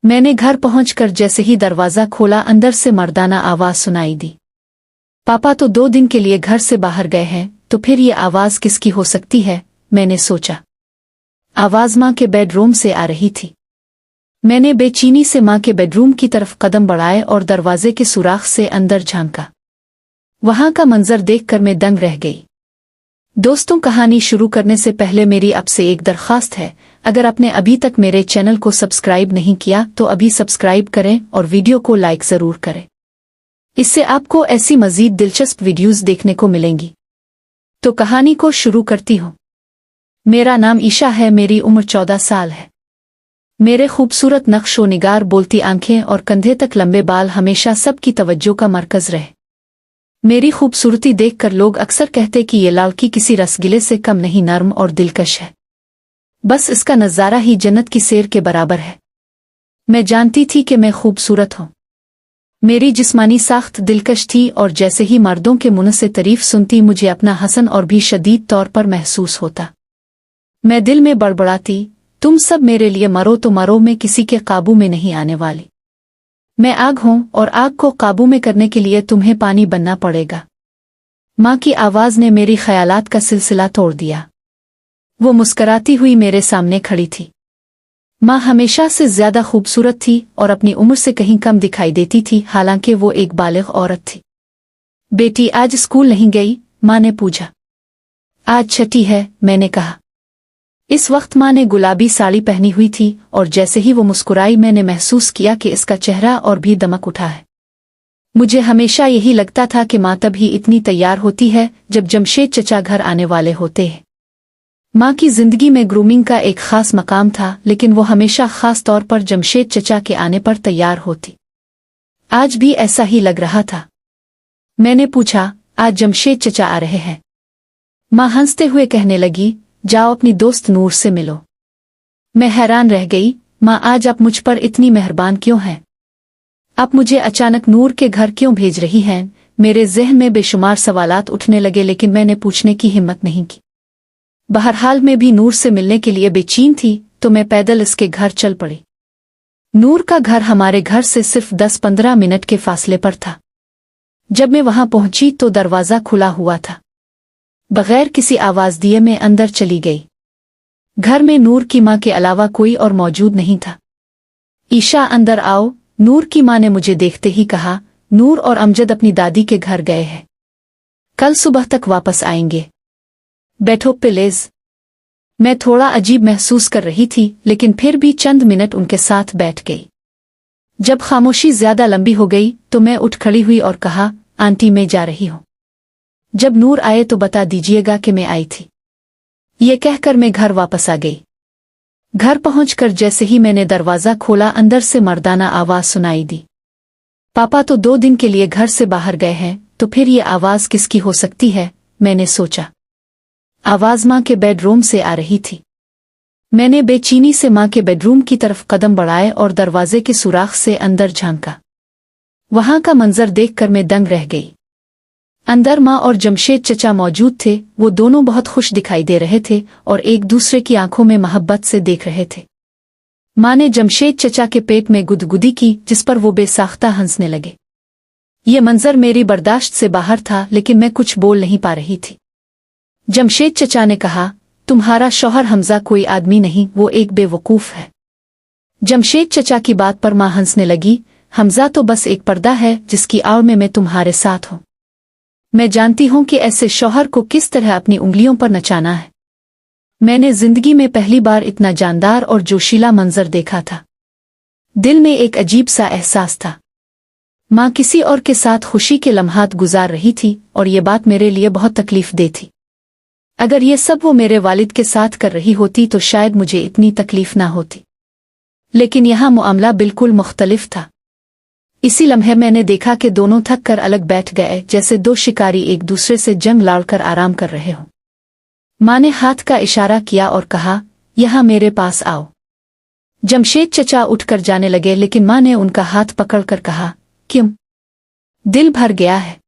मैंने घर पहुंचकर जैसे ही दरवाज़ा खोला अंदर से मर्दाना आवाज़ सुनाई दी। पापा तो 2 दिन के लिए घर से बाहर गए हैं, तो फिर ये आवाज़ किसकी हो सकती है, मैंने सोचा। आवाज़ माँ के बेडरूम से आ रही थी। मैंने बेचैनी से माँ के बेडरूम की तरफ कदम बढ़ाए और दरवाजे के सुराख से अंदर झांका। वहां का मंजर देखकर मैं दंग रह गई। दोस्तों, कहानी शुरू करने से पहले मेरी आपसे एक दरख्वास्त है, अगर आपने अभी तक मेरे चैनल को सब्सक्राइब नहीं किया तो अभी सब्सक्राइब करें और वीडियो को लाइक ज़रूर करें। इससे आपको ऐसी मज़ीद दिलचस्प वीडियोस देखने को मिलेंगी। तो कहानी को शुरू करती हूँ। मेरा नाम ईशा है, मेरी उम्र 14 साल है। मेरे खूबसूरत नक्शो निगार, बोलती आंखें और कंधे तक लंबे बाल हमेशा सबकी तवज्जो का मरकज़ रहे। मेरी खूबसूरती देखकर लोग अक्सर कहते कि ये लड़की किसी रसगुल्ले से कम नहीं, नर्म और दिलकश है। बस इसका नज़ारा ही जन्नत की सैर के बराबर है। मैं जानती थी कि मैं खूबसूरत हूँ। मेरी जिस्मानी साख्त दिलकश थी और जैसे ही मर्दों के मुंह से तारीफ सुनती मुझे अपना हसन और भी शदीद तौर पर महसूस होता। मैं दिल में बड़बड़ाती, तुम सब मेरे लिए मरो तो मरो, मैं किसी के काबू में नहीं आने वाली। मैं आग हूँ और आग को काबू में करने के लिए तुम्हें पानी बनना पड़ेगा। माँ की आवाज़ ने मेरी ख्यालात का सिलसिला तोड़ दिया। वो मुस्कराती हुई मेरे सामने खड़ी थी। माँ हमेशा से ज्यादा खूबसूरत थी और अपनी उम्र से कहीं कम दिखाई देती थी, हालांकि वो एक बालिग औरत थी। बेटी आज स्कूल नहीं गई? माँ ने पूछा। आज छठी है, मैंने कहा। इस वक्त माँ ने गुलाबी साड़ी पहनी हुई थी और जैसे ही वो मुस्कुराई मैंने महसूस किया कि इसका चेहरा और भी दमक उठा है। मुझे हमेशा यही लगता था कि माँ तब ही इतनी तैयार होती है जब जमशेद चचा घर आने वाले होते हैं। माँ की जिंदगी में ग्रूमिंग का एक खास मकाम था, लेकिन वो हमेशा खास तौर पर जमशेद चचा के आने पर तैयार होती। आज भी ऐसा ही लग रहा था। मैंने पूछा, आज जमशेद चचा आ रहे हैं? माँ हंसते हुए कहने लगी, जाओ अपनी दोस्त नूर से मिलो। मैं हैरान रह गई, माँ आज आप मुझ पर इतनी मेहरबान क्यों हैं? आप मुझे अचानक नूर के घर क्यों भेज रही हैं? मेरे ज़हन में बेशुमार सवालात उठने लगे, लेकिन मैंने पूछने की हिम्मत नहीं की। बहरहाल मैं भी नूर से मिलने के लिए बेचैन थी, तो मैं पैदल इसके घर चल पड़ी। नूर का घर हमारे घर से सिर्फ 10-15 मिनट के फासले पर था। जब मैं वहां पहुंची तो दरवाज़ा खुला हुआ था। बगैर किसी आवाज़ दिए मैं अंदर चली गई। घर में नूर की माँ के अलावा कोई और मौजूद नहीं था। ईशा अंदर आओ, नूर की माँ ने मुझे देखते ही कहा। नूर और अमजद अपनी दादी के घर गए हैं, कल सुबह तक वापस आएंगे। बैठो प्लीज। मैं थोड़ा अजीब महसूस कर रही थी, लेकिन फिर भी चंद मिनट उनके साथ बैठ गई। जब खामोशी ज्यादा लंबी हो गई तो मैं उठ खड़ी हुई और कहा, आंटी मैं जा रही हूँ। जब नूर आए तो बता दीजिएगा कि मैं आई थी। ये कहकर मैं घर वापस आ गई। घर पहुंचकर जैसे ही मैंने दरवाज़ा खोला अंदर से मर्दाना आवाज़ सुनाई दी। पापा तो 2 दिन के लिए घर से बाहर गए हैं, तो फिर ये आवाज़ किसकी हो सकती है, मैंने सोचा। आवाज़ माँ के बेडरूम से आ रही थी। मैंने बेचैनी से माँ के बेडरूम की तरफ कदम बढ़ाए और दरवाजे के सुराख से अंदर झांका। वहां का मंजर देखकर मैं दंग रह गई। अंदर माँ और जमशेद चचा मौजूद थे। वो दोनों बहुत खुश दिखाई दे रहे थे और एक दूसरे की आंखों में मोहब्बत से देख रहे थे। माँ ने जमशेद चचा के पेट में गुदगुदी की, जिस पर वो बेसाख्ता हंसने लगे। ये मंजर मेरी बर्दाश्त से बाहर था, लेकिन मैं कुछ बोल नहीं पा रही थी। जमशेद चचा ने कहा, तुम्हारा शौहर हमजा कोई आदमी नहीं, वो एक बेवकूफ है। जमशेद चचा की बात पर माँ हंसने लगी। हमजा तो बस एक पर्दा है जिसकी आड़ में मैं तुम्हारे साथ हूँ। मैं जानती हूँ कि ऐसे शौहर को किस तरह अपनी उंगलियों पर नचाना है। मैंने जिंदगी में पहली बार इतना जानदार और जोशीला मंजर देखा था। दिल में एक अजीब सा एहसास था। माँ किसी और के साथ खुशी के लम्हात गुजार रही थी और ये बात मेरे लिए बहुत तकलीफ दे थी। अगर ये सब वो मेरे वालिद के साथ कर रही होती तो शायद मुझे इतनी तकलीफ ना होती, लेकिन यहाँ मामला बिल्कुल मुख्तलिफ था। इसी लम्हे मैंने देखा कि दोनों थक कर अलग बैठ गए, जैसे 2 शिकारी एक दूसरे से जंग लड़कर आराम कर रहे हों। माँ ने हाथ का इशारा किया और कहा, यहाँ मेरे पास आओ। जमशेद चचा उठकर जाने लगे, लेकिन माँ ने उनका हाथ पकड़कर कहा, क्यों? दिल भर गया है।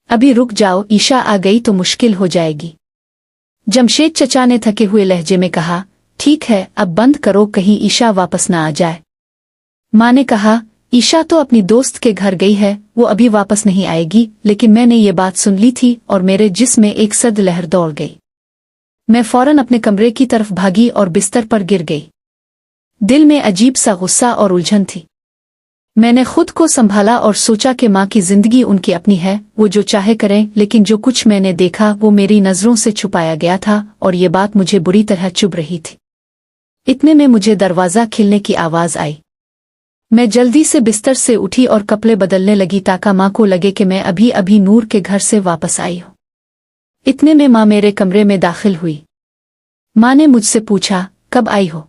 अभी रुक जाओ, ईशा आ गई तो मुश्किल हो जाएगी। जमशेद चचा ने थके हुए लहजे में कहा, ठीक है अब बंद करो, कहीं ईशा वापस ना आ जाए। माँ ने कहा, ईशा तो अपनी दोस्त के घर गई है, वो अभी वापस नहीं आएगी। लेकिन मैंने ये बात सुन ली थी और मेरे जिस्म में एक सर्द लहर दौड़ गई। मैं फौरन अपने कमरे की तरफ भागी और बिस्तर पर गिर गई। दिल में अजीब सा गुस्सा और उलझन थी। मैंने खुद को संभाला और सोचा कि माँ की जिंदगी उनकी अपनी है, वो जो चाहे करें। लेकिन जो कुछ मैंने देखा वो मेरी नजरों से छुपाया गया था और ये बात मुझे बुरी तरह चुभ रही थी। इतने में मुझे दरवाज़ा खिलने की आवाज़ आई। मैं जल्दी से बिस्तर से उठी और कपड़े बदलने लगी ताकि माँ को लगे कि मैं अभी अभी नूर के घर से वापस आई हूँ। इतने में माँ मेरे कमरे में दाखिल हुई। माँ ने मुझसे पूछा, कब आई हो?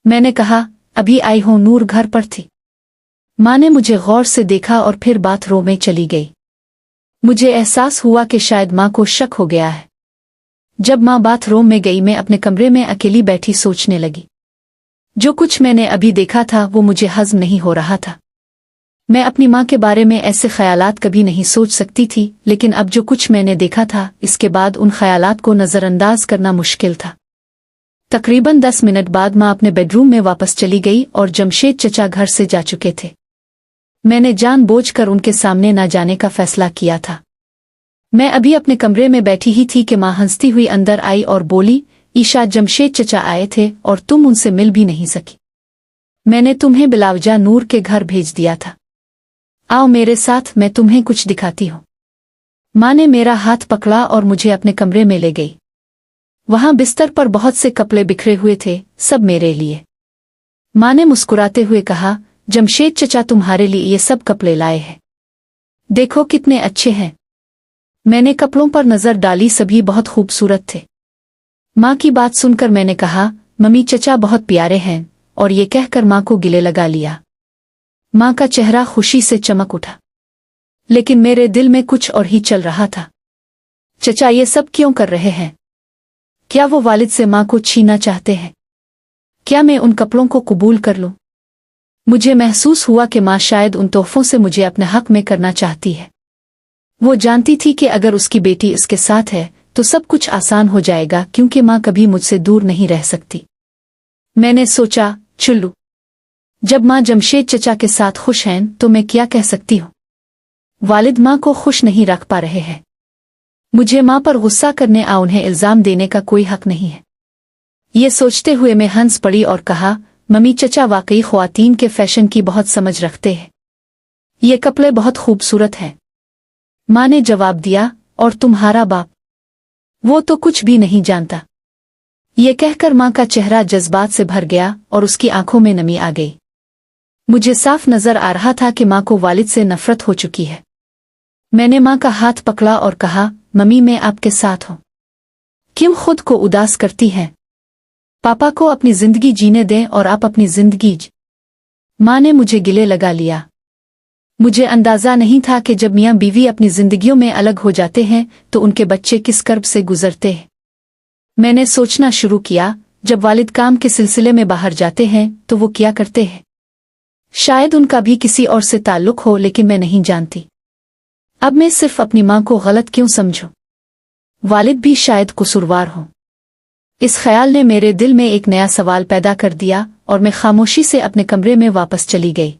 मैंने कहा, अभी आई हूँ, नूर घर पर थी। माँ ने मुझे गौर से देखा और फिर बाथरूम में चली गई। मुझे एहसास हुआ कि शायद माँ को शक हो गया है। जब माँ बाथरूम में गई, मैं अपने कमरे में अकेली बैठी सोचने लगी। जो कुछ मैंने अभी देखा था वो मुझे हज़म नहीं हो रहा था। मैं अपनी माँ के बारे में ऐसे ख्यालात कभी नहीं सोच सकती थी, लेकिन अब जो कुछ मैंने देखा था, इसके बाद उन ख्यालात को नज़रअंदाज करना मुश्किल था। तकरीबन 10 मिनट बाद माँ अपने बेडरूम में वापस चली गई और जमशेद चचा घर से जा चुके थे। मैंने जानबूझकर उनके सामने न जाने का फैसला किया था। मैं अभी अपने कमरे में बैठी ही थी कि माँ हंसती हुई अंदर आई और बोली, ईशा, जमशेद चचा आए थे और तुम उनसे मिल भी नहीं सकी। मैंने तुम्हें बिलावजा नूर के घर भेज दिया था। आओ मेरे साथ, मैं तुम्हें कुछ दिखाती हूँ। माँ ने मेरा हाथ पकड़ा और मुझे अपने कमरे में ले गई। वहां बिस्तर पर बहुत से कपड़े बिखरे हुए थे, सब मेरे लिए। माँ ने मुस्कुराते हुए कहा, जमशेद चचा तुम्हारे लिए ये सब कपड़े लाए हैं, देखो कितने अच्छे हैं। मैंने कपड़ों पर नजर डाली, सभी बहुत खूबसूरत थे। माँ की बात सुनकर मैंने कहा, मम्मी, चचा बहुत प्यारे हैं, और ये कहकर माँ को गिले लगा लिया। माँ का चेहरा खुशी से चमक उठा, लेकिन मेरे दिल में कुछ और ही चल रहा था। चचा ये सब क्यों कर रहे हैं? क्या वो वालिद से माँ को छीनना चाहते हैं? क्या मैं उन कपड़ों को कबूल कर लूं? मुझे महसूस हुआ कि माँ शायद उन तोहफों से मुझे अपने हक में करना चाहती है। वो जानती थी कि अगर उसकी बेटी इसके साथ है तो सब कुछ आसान हो जाएगा, क्योंकि माँ कभी मुझसे दूर नहीं रह सकती। मैंने सोचा, चुल्लू, जब माँ जमशेद चचा के साथ खुश हैं तो मैं क्या कह सकती हूँ? वालिद माँ को खुश नहीं रख पा रहे हैं। मुझे माँ पर गुस्सा करने या उन्हें इल्जाम देने का कोई हक नहीं है। ये सोचते हुए मैं हंस पड़ी और कहा, मम्मी, चचा वाकई ख्वातीन के फैशन की बहुत समझ रखते हैं। ये कपड़े बहुत खूबसूरत हैं। माँ ने जवाब दिया, और तुम्हारा बाप? वो तो कुछ भी नहीं जानता। ये कहकर माँ का चेहरा जज्बात से भर गया और उसकी आंखों में नमी आ गई। मुझे साफ नजर आ रहा था कि माँ को वालिद से नफरत हो चुकी है। मैंने माँ का हाथ पकड़ा और कहा, मम्मी, मैं आपके साथ हूँ। क्यों खुद को उदास करती हैं? पापा को अपनी जिंदगी जीने दें और आप अपनी जिंदगी माँ ने मुझे गिले लगा लिया। मुझे अंदाजा नहीं था कि जब मियाँ बीवी अपनी जिंदगियों में अलग हो जाते हैं तो उनके बच्चे किस कर्ब से गुजरते हैं। मैंने सोचना शुरू किया, जब वालिद काम के सिलसिले में बाहर जाते हैं तो वो क्या करते हैं। शायद उनका भी किसी और से ताल्लुक हो, लेकिन मैं नहीं जानती। अब मैं सिर्फ अपनी माँ को गलत क्यों समझूं? वालिद भी शायद कसूरवार हों। इस ख्याल ने मेरे दिल में एक नया सवाल पैदा कर दिया और मैं खामोशी से अपने कमरे में वापस चली गई।